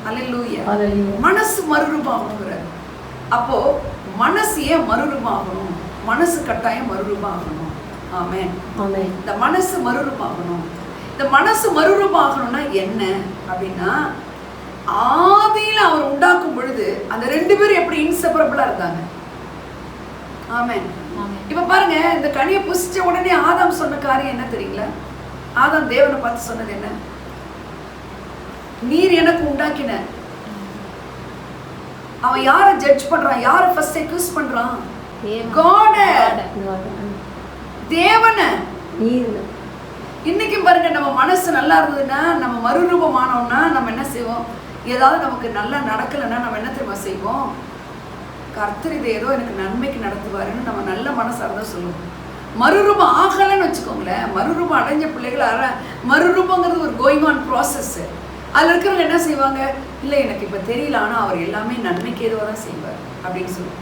அல்லேலூயா. மனசு மறுரூபம் ஆகணுங்கிறாரு. அப்போ மனசு ஏன் மறுரூபம் ஆகணும்? மனசு கட்டாயம் மறுரூபம் ஆகணும். ஆமென். இந்த மனசு மறுரூபம் ஆகணும். இந்த மனசு மறுரூபம் ஆகணும்னா என்ன அப்படின்னா, ஆதியில அவர் உண்டாக்கும் பொழுது அந்த 2 பேரும் எப்படி இன்செப்பரபிளா இருந்தாங்க. ஆமென். இப்ப பாருங்க, இந்த கனியை புசிச்ச உடனே ஆதாம் சொன்ன காரியம் என்ன தெரியுங்களா? ஆதாம் தேவனை பார்த்து சொன்னது என்ன? நீர் எனக்கு உண்டாக்கின. அவன் யாரை ஜட்ஜ் பண்றான்? யாரை ஃபர்ஸ்ட் அக்யூஸ் பண்றான்? God. தேவனை. இன்னைக்கு பாருங்க, நம்ம மனசு நல்லா இருந்ததுன்னா, நம்ம மறுரூபமானோம்னா நம்ம என்ன செய்வோம்? ஏதாவது நமக்கு நல்லா நடக்கலைன்னா நம்ம என்ன தெரியுமா செய்வோம்? கர்த்தர் இதை ஏதோ எனக்கு நன்மைக்கு நடத்துவாருன்னு நம்ம நல்ல மனசாக தான் சொல்லுவோம். மறுரூபம் ஆகலைன்னு வச்சுக்கோங்களேன், மறுரூபம் அடைஞ்ச பிள்ளைகள் மறுரூபங்கிறது ஒரு கோயிங் ஆன் ப்ராசஸ். அதில் இருக்கிறவங்க என்ன செய்வாங்க? இல்லை எனக்கு இப்போ தெரியல, ஆனால் அவர் எல்லாமே நன்மைக்கு ஏதுவாக தான் செய்வார் அப்படின்னு சொல்லுவாங்க.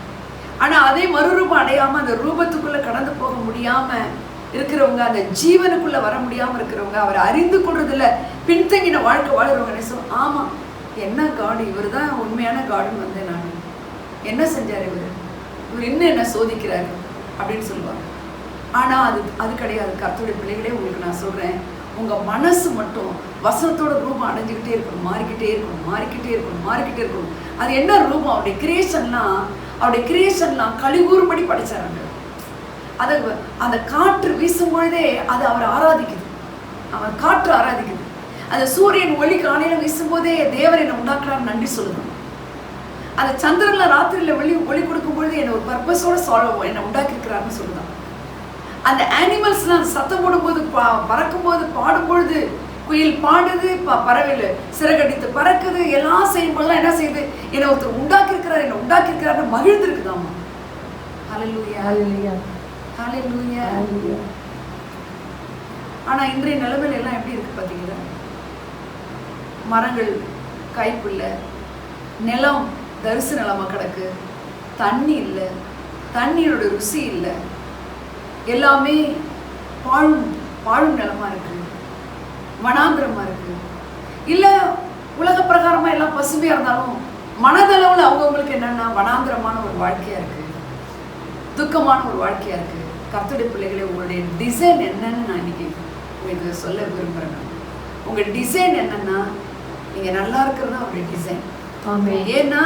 ஆனால் அதே மறுரூபம் அடையாமல் அந்த ரூபத்துக்குள்ளே கடந்து போக முடியாமல் இருக்கிறவங்க, அந்த ஜீவனுக்குள்ளே வர முடியாமல் இருக்கிறவங்க, அவரை அறிந்து கொள்றதுல பின்தங்கின வாழ்க்கை வாழ்கிறவங்க என்ன சொல்லுவாங்க? ஆமாம், என்ன காடு, இவர் தான் உண்மையான காடுன்னு வந்தேன் நான். என்ன செஞ்சார் இவர் இன்னும் என்ன சோதிக்கிறாரு அப்படின்னு சொல்லுவாங்க. ஆனால் அது கிடையாது. கர்த்தருடைய பிள்ளைகளே, உங்களுக்கு நான் சொல்கிறேன், உங்கள் மனசு மட்டும் வசனத்தோட ரூபம் அடைஞ்சிக்கிட்டே இருக்கணும், மாறிக்கிட்டே இருக்கணும், மாறிக்கிட்டே இருக்கணும், மாறிக்கிட்டே இருக்கணும். அது என்ன ரூபம்? அவருடைய கிரியேஷன்லாம் கழிவுறும்படி படைச்சாங்க. அதை அந்த காற்று வீசும் பொழுதே அது அவரை ஆராதிக்குது. அவர் காற்று ஆராதிக்குது. அந்த சூரியன் ஒளி காலையில் வீசும்போதே தேவர் என்னை உண்டாக்குறாரு நன்றி சொல்லணும். அந்த சந்திரன்ல ராத்திரியில ஒளி கொடுக்கும் பொழுது என்னை ஒரு பர்பஸோட என்னை உண்டாக்கிருக்கிறாருன்னு சொல்லுதான். அந்த அனிமல்ஸ்லாம் சத்தம் போடும்போது, பறக்கும்போது, பாடும்பொழுது, குயில் பாடுது, பறவையில் சிறகடித்து பறக்குது, எல்லாம் செய்யும் போதுலாம் என்ன செய்யுது? என்னை ஒருத்தர் உண்டாக்கிருக்கிறார், என்னை உண்டாக்கிருக்கிறாருன்னு மகிழ்ந்துருக்குதாமா. ஹல்லேலூயா, ஹல்லேலூயா, ஹல்லேலூயா. ஆனா இன்றைய நிலைமையில எல்லாம் எப்படி இருக்கு பாத்தீங்களா? மரங்கள் கைப்பு இல்லை, நிலம் தரிசு நிலமா கிடக்கு, தண்ணி இல்லை, தண்ணியோட ருசி இல்லை, எல்லாமே பாழும் நிலமா இருக்கு, வனாந்திரமா இருக்கு. இல்ல உலக பிரகாரமா எல்லாம் பசுமையா இருந்தாலும் மனதளவுல அவங்கவுங்களுக்கு என்னன்னா வனாந்திரமான ஒரு வாழ்க்கையா இருக்கு, துக்கமான ஒரு வாழ்க்கையா இருக்கு. கர்த்தருடைய பிள்ளைகளே, உங்களுடைய டிசைன் என்னன்னு நான் இன்னைக்கு உங்களுக்கு சொல்ல விரும்புறேன். உங்க டிசைன் என்னன்னா, நீங்க நல்லா இருக்கிறது அவருடைய டிசைன். ஏன்னா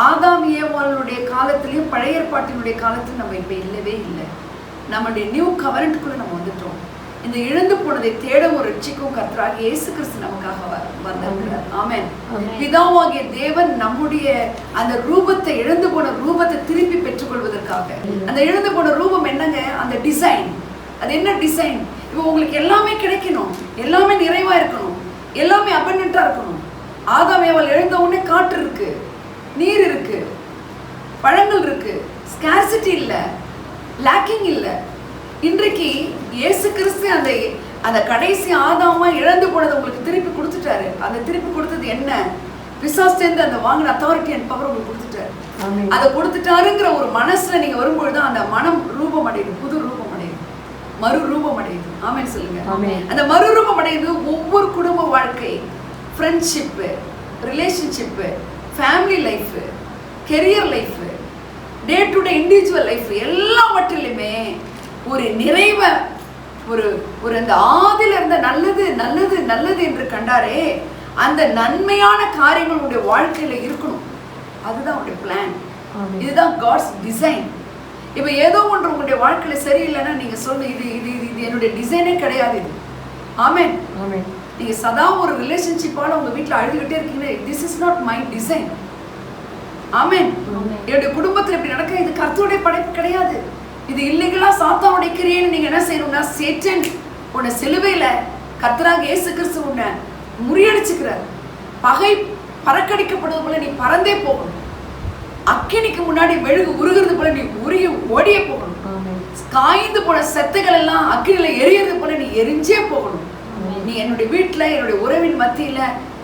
ஆதாம் ஏவாளுடைய காலத்திலையும் பழைய ஏற்பாட்டினுடைய காலத்திலும் நம்ம இப்ப இல்லவே இல்லை. நம்மளுடைய நியூ கவரண்ட்குள்ள நம்ம வந்துட்டோம். இந்த இழந்து போனதை தேட ஒரு ரட்சிக்கும் கர்த்தராகிய இயேசு கிறிஸ்து நமக்காக வந்திருக்கிறார். ஆமென். பிதாவாகிய தேவன் நம்முடைய அந்த ரூபத்தை, இழந்து போன ரூபத்தை திருப்பி பெற்றுக்கொள்வதற்காக, அந்த இழந்து போன ரூபம் என்னங்க? அந்த டிசைன். அது என்ன டிசைன்? இப்போ உங்களுக்கு எல்லாமே கிடைக்கணும், எல்லாமே நிறைவா இருக்கணும், எல்லாமே அபண்டன்ட்டா இருக்கணும். ஆதாம் ஏவாள் எழுந்த உடனே காற்று இருக்கு, நீர் இருக்கு, பழங்கள் இருக்கு, ஸ்கார்சிட்டி இல்லை, லேக்கிங் இல்லை. இன்றைக்கு இயேசு கிறிஸ்து அந்த கடைசி ஆதாமா இழந்து போனதை உங்களுக்கு திருப்பி கொடுத்துட்டாரு. அந்த திருப்பி கொடுத்தது என்ன? பிசாசுலேருந்து அந்த வாங்கின அத்தாரிட்டி அண்ட் பவர் உங்களுக்கு கொடுத்துட்டாரு. அதை கொடுத்துட்டாருங்கிற ஒரு மனசுல நீங்க வரும்பொழுது அந்த மனம் ரூபம் அடையுது, புது ரூபம் அடையுது, மறு ரூபம் அடையுது. ஆமென் சொல்லுங்க. அந்த மறு ரூபம் அடையுது. ஒவ்வொரு குடும்ப வாழ்க்கை, friendship, relationship, family life, career life, day to day individual life, எல்லாவற்றிலுமே ஒரு நிறைவை, ஒரு அந்த ஆதில இருந்த நல்லது நல்லது நல்லது என்று கண்டாரே, அந்த நன்மையான காரியங்கள் உங்களுடைய வாழ்க்கையில இருக்கணும். அதுதான் உங்களுடைய பிளான். இதுதான் காட்ஸ் டிசைன். இப்ப ஏதோ ஒன்று உங்களுடைய வாழ்க்கையில சரியில்லைன்னா நீங்க சொல்லணும், இது இது இது என்னுடைய டிசைனே கிடையாது இது. ஆமென். நீங்க சதா ஒரு ரிலேஷன்ஷிப்பால உங்க வீட்டுல அழுதுகிட்டே இருக்கீங்க, this is not my design. Amen. என்னுடைய குடும்பத்துல இப்படி நடக்க, இது கர்த்தருடைய படைப்பு கிடையாது, இது இல்லீகலா சாத்தானுடைய கிரியைன்னு நீங்க என்ன செய்யணும்னா, சேட்டன் உன்னை சிலுவையில கர்த்தராக இயேசு கிறிஸ்து உன்னை முறியடிச்சுக்கிறார். பகை பறக்கடிக்கப்படுவது போல நீ பறந்தே போகணும். அக்கினிக்கு முன்னாடி மெழுகு உருகிறது போல நீ உருகி ஓடியே போகணும். காய்ந்து போன செத்துகள் எல்லாம் அக்கினில எரியறது போல நீ எரிஞ்சே போகணும். நீ என்னுடைய வீட்டுல என்னுடைய உறவின் மத்தியில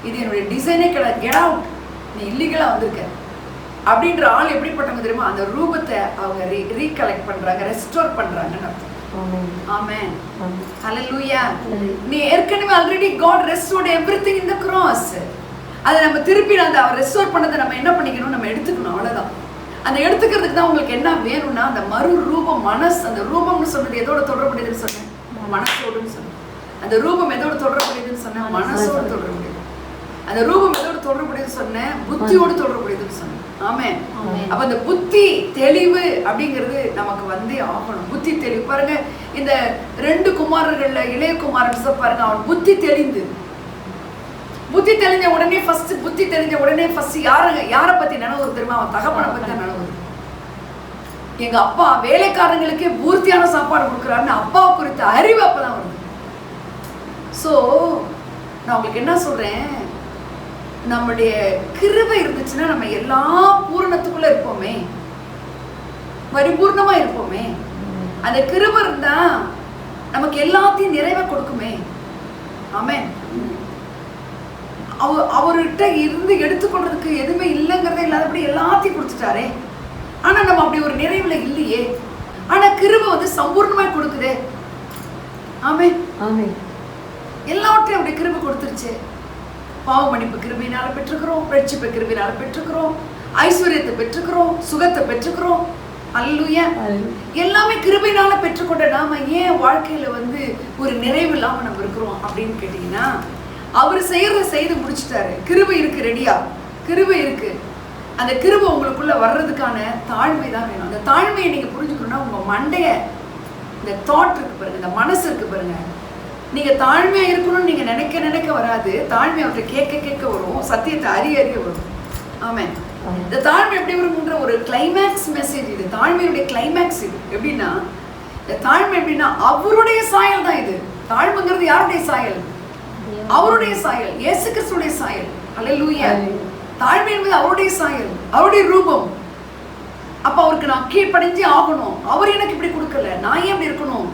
இது என்னுடைய டிசைனே கிடையாது, கெட் அவுட், நீ இல்லீகலா வந்திருக்க அப்படின்ற ஆள் எப்படிப்பட்டவங்க தெரியுமா? அந்த ரூபத்தை அவங்க ரீகலெக்ட் பண்றாங்க, ரெஸ்டோர் பண்றாங்கன்னு அர்த்தம். ஆமென். ஹல்லேலூயா. நீ ஏற்கனவே already God restored everything in the cross. அதை நம்ம திருப்பி அந்த அவர் ரெஸ்டோர் பண்ணதை நம்ம என்ன பண்ணிக்கணும், நம்ம எடுத்துக்கணும், அவ்வளவுதான். அந்த எடுத்துக்கிறதுக்கு தான் உங்களுக்கு என்ன வேணும்னா, அந்த மறு ரூபம் மனசு. அந்த ரூபம்னு சொன்னது எதோட தொடர்புடையதுன்னு சொன்னேன்? மனசோடுன்னு சொன்னேன். அந்த ரூபம் எதோட தொடர்புடையதுன்னு சொன்னேன்? மனசோடு தொடர்புடையது. அந்த ரூபம் எதோட தொடர்புடையதுன்னு சொன்னேன்? புத்தியோடு தொடர்புடையதுன்னு சொன்னேன். ஆமென். அப்ப அந்த புத்தி தெளிவு அப்படிங்கிறது நமக்கு வந்தே ஆகணும். புத்தி தெளிவு பாருங்க, இந்த 2 குமாரர்கள்ல இளைய குமாரன் பாருங்க, அவன் புத்தி தெளிந்து, புத்தி தெரிஞ்ச உடனே ஃபர்ஸ்ட் யாரை பத்தி நினைவு தெரியுமா? அவன் தகப்பனை பத்தி தான் நினைவு. எங்க அப்பா வேலைக்காரங்களுக்கே பூர்த்தியான சாப்பாடு கொடுக்குறாருன்னு அப்பாவை குறித்த அறிவு அப்பதான் வருது. சோ நான் உங்களுக்கு என்ன சொல்றேன், நம்முடைய கிருபை இருந்துச்சுன்னா நம்ம எல்லா பூரணத்துக்குள்ள இருப்போமே, பரிபூர்ணமா இருப்போமே. அந்த கிருபை இருந்தா நமக்கு எல்லாத்தையும் நிறைவா கொடுக்குமே. ஆமென். அவர்கிட்ட இருந்து எடுத்துக்கொள்றதுக்கு எதுவுமே இல்லைங்கிறதே இல்லாதபடி எல்லாத்தையும் கொடுத்துட்டாரே. ஆனா நம்ம அப்படி ஒரு நிறைவுல இல்லையே. ஆனா கிருபை வந்து சம்பூர்ணமா கொடுக்குதே. ஆமென். எல்லாவற்றையும் அப்படி கிருபை கொடுத்துருச்சு. பாவ மன்னிப்பு கிருபையினால பெற்றுக்கிறோம், ரட்சிப்பு கிருபையினால பெற்றுக்கிறோம், ஐஸ்வர்யத்தை பெற்றுக்கிறோம், சுகத்தை பெற்றுக்கிறோம். அல்லேலூயா. எல்லாமே கிருபையினால பெற்றுக்கொண்ட நாம ஏன் வாழ்க்கையில வந்து ஒரு நிறைவு இல்லாம நம்ம இருக்கிறோம் அப்படின்னு கேட்டீங்கன்னா, அவர் செய்யறத செய்து முடிச்சுட்டாரு. கிருபை இருக்கு, ரெடியா கிருபை இருக்கு. அந்த கிருபை உங்களுக்குள்ள வர்றதுக்கான தாழ்மை தான் வேணும். அந்த தாழ்மையை நீங்க புரிஞ்சுக்கணும்னா, உங்க மண்டைய இந்த தாட் இருக்கு பாருங்க, இந்த மனசு இருக்கு பாருங்க, நீங்க தாழ்மையா இருக்கணும்னு நீங்க நினைக்க வராது. தாழ்மை அவர்கிட்ட கேட்க வரும், சத்தியத்தை அறிய வரும். ஆமென். இந்த தாழ்மை எப்படி வரும்ன்ற ஒரு கிளைமேக்ஸ் மெசேஜ் இது. தாழ்மையுடைய கிளைமேக்ஸ் இது. எப்படின்னா, இந்த தாழ்மை எப்படின்னா அவருடைய சாயல் தான் இது. தாழ்மைங்கிறது யாருடைய சாயல்? அவருடைய சாயல், இயேசு கிறிஸ்துடைய சாயல். ஹல்லேலூயா. தாழ்மை என்பது அவருடைய சாயல், அவருடைய ரூபம். அப்ப அவருக்கு நான் கீழ்ப்படிஞ்சே ஆகணும். அவர் எனக்கு இப்படி கொடுக்கல, நான் ஏன் இப்படி இருக்கணும்?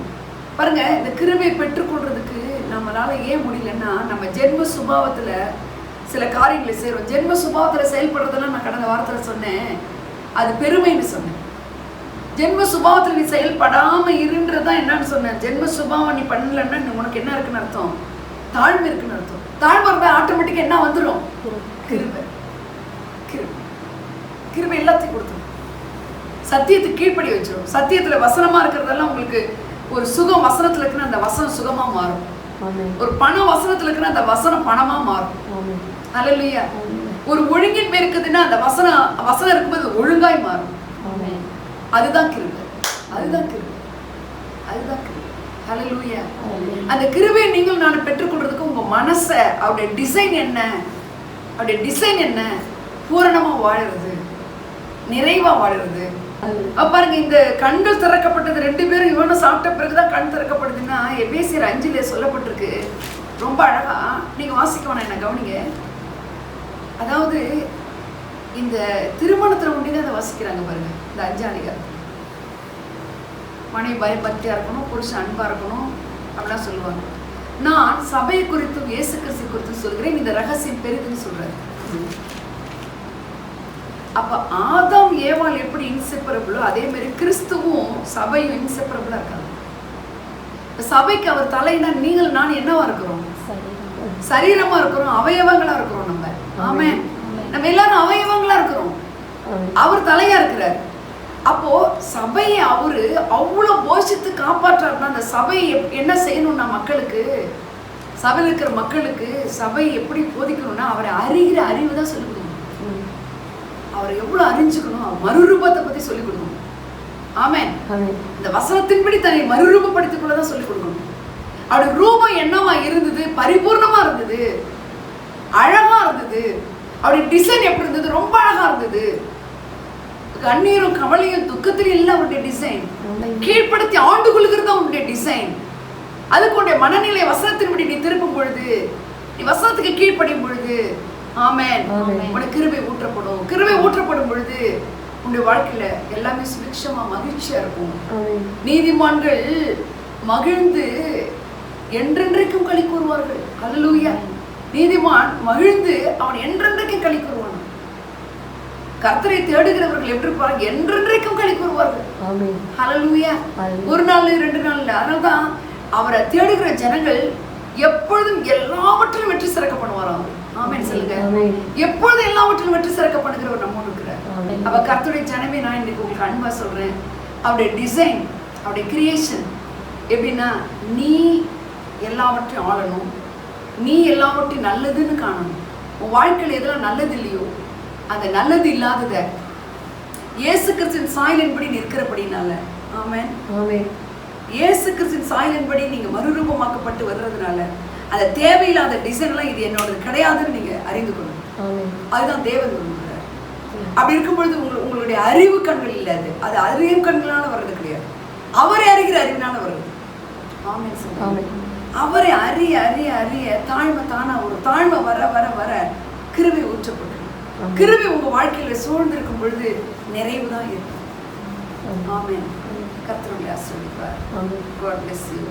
பாருங்க, இந்த கிருபையை பெற்றுக்கொள்றதுக்கு நம்மளால ஏன் முடியலன்னா, நம்ம ஜென்ம சுபாவத்துல சில காரியங்களை செய்யறோம். ஜென்ம சுபாவத்துல செயல்படுறதெல்லாம் நான் கடந்த வாரத்துல சொன்னேன், அது பெருமைன்னு சொன்னேன். ஜென்ம சுபாவத்துல நீ செயல்படாம இருன்றதான் என்னன்னு சொன்னேன். ஜென்ம சுபாவம் நீ பண்ணலன்னா உனக்கு என்ன இருக்குன்னு அர்த்தம்? தாழ்மை இருக்குன்னு அர்த்தம். தாழ்மை இருந்தா ஆட்டோமேட்டிக்கா என்ன வந்துடும்? கிருபை. கிருபை எல்லாத்தையும் கொடுத்துரும். சத்தியத்துக்கு கீழ்ப்படி வச்சிடும். சத்தியத்துல வசனமா இருக்கிறதெல்லாம் உங்களுக்கு ஒரு சுகம் வசனத்துல இருக்குன்னா அந்த வசனம் சுகமா மாறும். ஒரு பணம் வசனத்துல இருக்குன்னா அந்த வசனம் பணமா மாறும். ஹல்லேலூயா. ஒரு ஒழுங்கின்மை இருக்குதுன்னா அந்த வசனம் இருக்கும்போது ஒழுங்காய் மாறும். அதுதான் கிருபை. அதுதான் கிருபை. அதுதான் கிருபை. ஹல்லேலூயா. அந்த கிருபையை நீங்கள் நான் பெற்றுக்கொள்றதுக்கு உங்க மனசை, அவருடைய டிசைன் என்ன, அவருடைய டிசைன் என்ன, பூரணமா வாழறது, நிறைவா வாழறது. பாருங்க, இந்த கண்கள் திறக்கப்பட்டது 2 பேரும் இவனும் சாப்பிட்ட பிறகுதான் கண் திறக்கப்படுதுன்னா எபேசியர் 5 சொல்லப்பட்டிருக்கு. ரொம்ப அழகா நீங்க வாசிக்க வேணாம், என்ன கவனிங்க. அதாவது இந்த திருமணத்துல ஒண்டிதான் அதை வாசிக்கிறாங்க பாருங்க. இந்த 5ஆம் அதிகாரம், மனைவி பயபக்தியா இருக்கணும், புருஷன் அன்பா இருக்கணும் அப்படிலாம் சொல்லுவாங்க. நான் சபையை குறித்தும் இயேசு கிறிஸ்து குறித்தும் சொல்கிறேன், இந்த ரகசியம் பெரிதுன்னு சொல்றாரு. அப்ப ஆதாம் ஏவாள் எப்படி இன்செப்பரபிளோ அதே மாதிரி கிறிஸ்துவும் சபையும் இன்செப்பரபிளா இருக்காங்க. சபைக்கு அவர் தலைனா நீங்கள் நான் என்னவா இருக்கிறோம்? சரீரமா இருக்கிறோம், அவயவங்களா இருக்கிறோம். நம்ம ஆமென். நம்ம எல்லாரும் அவயவங்களா இருக்கிறோம். அவர் தலையா இருக்கிறார். அப்போ சபையை அவரு அவ்வளவு போஷித்து காப்பாற்றாருன்னா, அந்த சபையை என்ன செய்யணும்னா மக்களுக்கு சபையில் இருக்கிற மக்களுக்கு சபை எப்படி போதிக்கணும்னா அவரை அறிகிற அறிவு தான் சொல்லிக் கொடுக்கணும். அவரை எவ்வளவு அறிஞ்சுக்கணும், அவர் மறுரூபத்தை பத்தி சொல்லிக் கொடுக்கணும். ஆமென். இந்த வசனத்தின்படி தன்னை மறுரூபப்படுத்திக் கொள்ளதான் சொல்லிக் கொடுக்கணும். அவருடைய ரூபம் என்னவா இருந்தது? பரிபூர்ணமா இருந்தது, அழகா இருந்தது. அவருடைய டிசைன் எப்படி இருந்தது? ரொம்ப அழகா இருந்தது. கண்ணீரும் கவலையும் துக்கத்திலும் இல்லை அவருடைய டிசைன். கீழ்ப்படுத்தி ஆண்டு கொள்கிறது அவருடைய டிசைன். அதுக்கு உடைய மனநிலை வசனத்தின்படி நீ திருப்பும் பொழுது, நீ வசனத்துக்கு கீழ்ப்படியும் பொழுது, ஆமென், உனக்கு கிருபை ஊற்றப்படும். கிருபை ஊற்றப்படும் பொழுது உன்னுடைய வாழ்க்கையில எல்லாமே சுபிக்ஷமா மகிழ்ச்சியா இருக்கும். நீதிமான்கள் மகிழ்ந்து என்றென்றைக்கும் களி கூறுவார்கள். அல்லேலூயா. நீதிமான் மகிழ்ந்து அவன் என்றென்றைக்கும் களி கூறுவான். கர்த்தரை தேடுகிறவர்கள் எப்படி இருப்பார்கள்? என்றென்றைக்கும் களி கூறுவார்கள். அல்லேலூயா. ஒரு நாள் 2 நாள் இல்லை. அதனால்தான் அவரை தேடுகிற ஜனங்கள் எப்பொழுதும் எல்லாவற்றிலும் வெற்றி சிறக்க பண்ணுவாராம். ஆமென் சொல்லுங்க. எப்பொழுதும் எல்லாவற்றிலும் வெற்றி சிறக்க பண்ணுகிறவர் நம்மோடு இருக்கிறார். அப்ப கர்த்தருடைய ஜனமே, நான் இன்னைக்கு உங்களுக்கு அன்பா சொல்றேன், அவருடைய டிசைன், அவருடைய கிரியேஷன் எப்படின்னா, நீ எல்லாவற்றையும் ஆளணும், நீ எல்லாவற்றையும் நல்லதுன்னு காணணும். உன் வாழ்க்கையில் எதெல்லாம் நல்லது இல்லையோ அந்த நல்லது இல்லாதத இயேசு கிறிஸ்துவின் சாயலின்படி நிற்கிறபடினால, ஆமென், இயேசு கிறிஸ்துவின் சாயலின்படி நீங்க மறுரூபமாக்கப்பட்டு வர்றதுனால அந்த தேவையில்லாத டிசைன் எல்லாம் இது என்னோட கிடையாதுன்னு நீங்க அறிந்து கொள்ளணும். அதுதான் தேவன் விரும்புகிறார். அப்படி இருக்கும் பொழுது உங்களுடைய அறிவு கண்கள் இல்லாது, அது அறிவு கண்களால வர்றது கிடையாது, அவரை அறிகிற அறிவினால வருது. ஆமென். அவரை அறிய அறிய அறிய தாழ்மை தானா ஒரு தாழ்மை வர வர வர கிருபை ஊற்றப்பட்டு, கிருபை உங்க வாழ்க்கையில சூழ்ந்திருக்கும் பொழுது நிறைவு தான் இருக்கும். ஆமென். கர்த்தர் உங்களை ஆசீர்வதிப்பார். God bless you.